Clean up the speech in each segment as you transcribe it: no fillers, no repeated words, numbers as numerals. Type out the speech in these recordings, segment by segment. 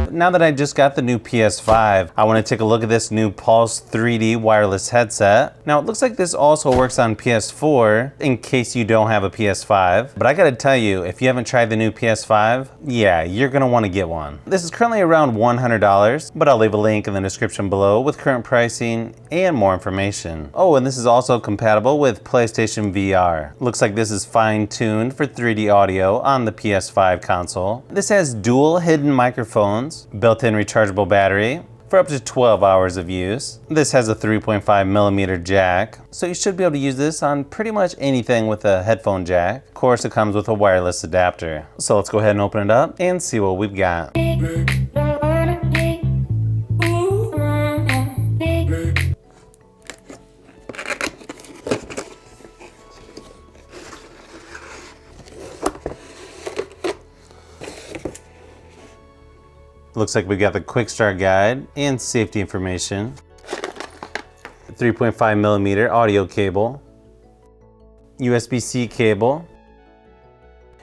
Now that I just got the new PS5, I want to take a look at this new Pulse 3D wireless headset. Now it looks like this also works on PS4 in case you don't have a PS5. But I gotta tell you, if you haven't tried the new PS5, yeah, you're gonna want to get one. This is currently around $100, but I'll leave a link in the description below with current pricing and more information. Oh, and this is also compatible with PlayStation VR. Looks like this is fine-tuned for 3D audio on the PS5 console. This has dual hidden microphones, built-in rechargeable battery for up to 12 hours of use. This has a 3.5mm jack, so you should be able to use this on pretty much anything with a headphone jack. Of course, it comes with a wireless adapter. So let's go ahead and open it up and see what we've got. Looks like we got the quick start guide and safety information. 3.5mm audio cable, USB-C cable,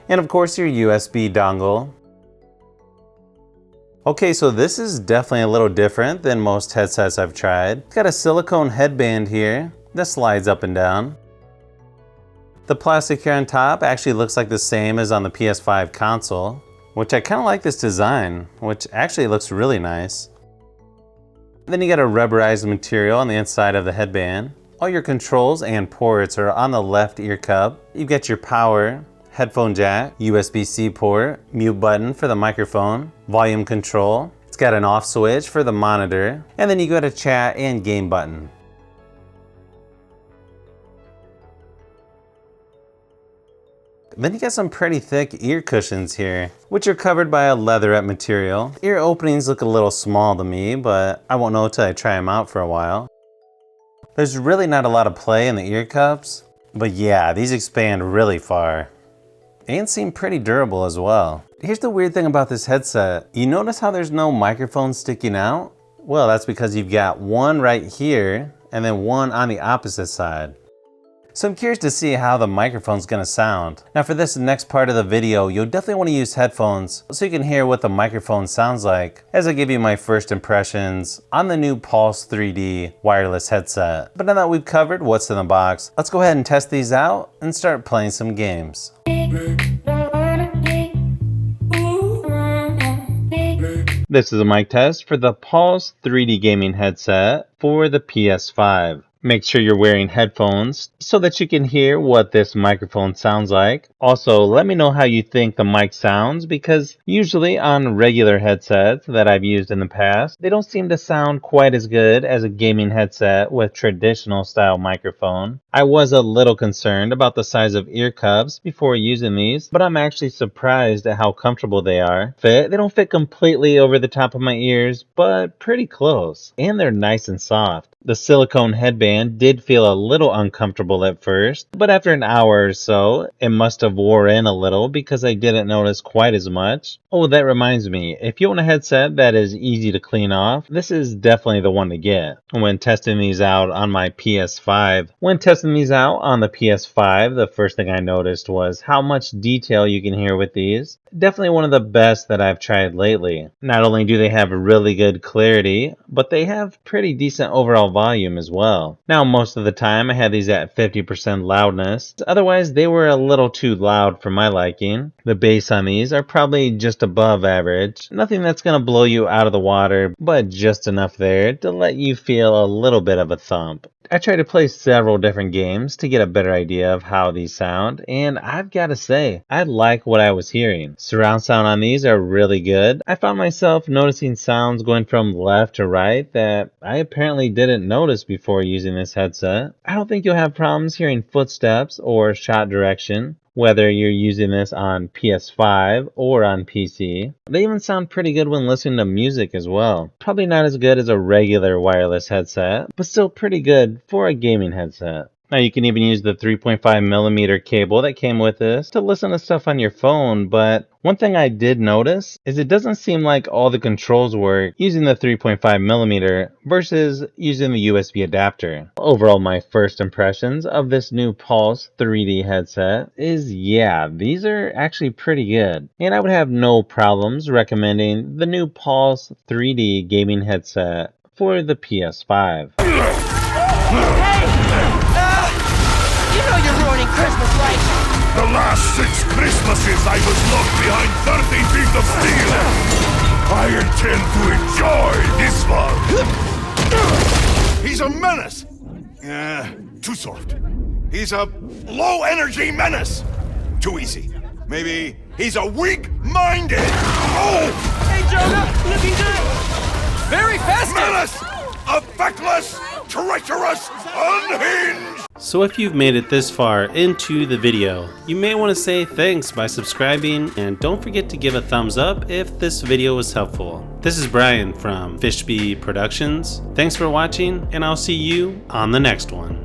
and of course your USB dongle. Okay, so this is definitely a little different than most headsets I've tried. It's got a silicone headband here that slides up and down. The plastic here on top actually looks like the same as on the PS5 console, which I kind of like this design, which actually looks really nice. Then you got a rubberized material on the inside of the headband. All your controls and ports are on the left ear cup. You get your power, headphone jack, USB-C port, mute button for the microphone, volume control. It's got an off switch for the monitor, and then you got a chat and game button. Then you got some pretty thick ear cushions here, which are covered by a leatherette material. Ear openings look a little small to me, but I won't know until I try them out for a while. There's really not a lot of play in the ear cups, but yeah, these expand really far and seem pretty durable as well. Here's the weird thing about this headset. You notice how there's no microphone sticking out? Well, that's because you've got one right here and then one on the opposite side. So I'm curious to see how the microphone's gonna sound. Now for this next part of the video, you'll definitely want to use headphones so you can hear what the microphone sounds like as I give you my first impressions on the new Pulse 3D wireless headset. But now that we've covered what's in the box, let's go ahead and test these out and start playing some games. This is a mic test for the Pulse 3D gaming headset for the PS5. Make sure you're wearing headphones so that you can hear what this microphone sounds like. Also, let me know how you think the mic sounds, because usually on regular headsets that I've used in the past, they don't seem to sound quite as good as a gaming headset with traditional style microphone. I was a little concerned about the size of ear cups before using these, but I'm actually surprised at how comfortable they are. They don't fit completely over the top of my ears, but pretty close. And they're nice and soft. The silicone headband did feel a little uncomfortable at first, but after an hour or so, it must have wore in a little because I didn't notice quite as much. Oh, that reminds me, if you want a headset that is easy to clean off, this is definitely the one to get. When testing these out on my PS5, the first thing I noticed was how much detail you can hear with these. Definitely one of the best that I've tried lately. Not only do they have really good clarity, but they have pretty decent overall volume as well. Now, most of the time I had these at 50% loudness. Otherwise, they were a little too loud for my liking. The bass on these are probably just above average. Nothing that's gonna blow you out of the water, but just enough there to let you feel a little bit of a thump. I tried to play several different games to get a better idea of how these sound, and I've got to say, I like what I was hearing. Surround sound on these are really good. I found myself noticing sounds going from left to right that I apparently didn't notice before using this headset. I don't think you'll have problems hearing footsteps or shot direction, whether you're using this on PS5 or on PC. They even sound pretty good when listening to music as well. Probably not as good as a regular wireless headset, but still pretty good for a gaming headset. Now you can even use the 3.5mm cable that came with this to listen to stuff on your phone, but one thing I did notice is it doesn't seem like all the controls work using the 3.5mm versus using the USB adapter. Overall, my first impressions of this new Pulse 3D headset is, yeah, these are actually pretty good. And I would have no problems recommending the new Pulse 3D gaming headset for the PS5. You know you're ruining Christmas, right? The last 6 Christmases I was locked behind 30 feet of steel. I intend to enjoy this one. He's a menace. Too soft. He's a low-energy menace. Too easy. Maybe he's a weak-minded. Oh! Hey, Jonah, looking good. Very festive. Menace! A feckless, treacherous, unhinged. So if you've made it this far into the video, you may want to say thanks by subscribing, and don't forget to give a thumbs up if this video was helpful. This is Brian from Fishbee Productions. Thanks for watching, and I'll see you on the next one.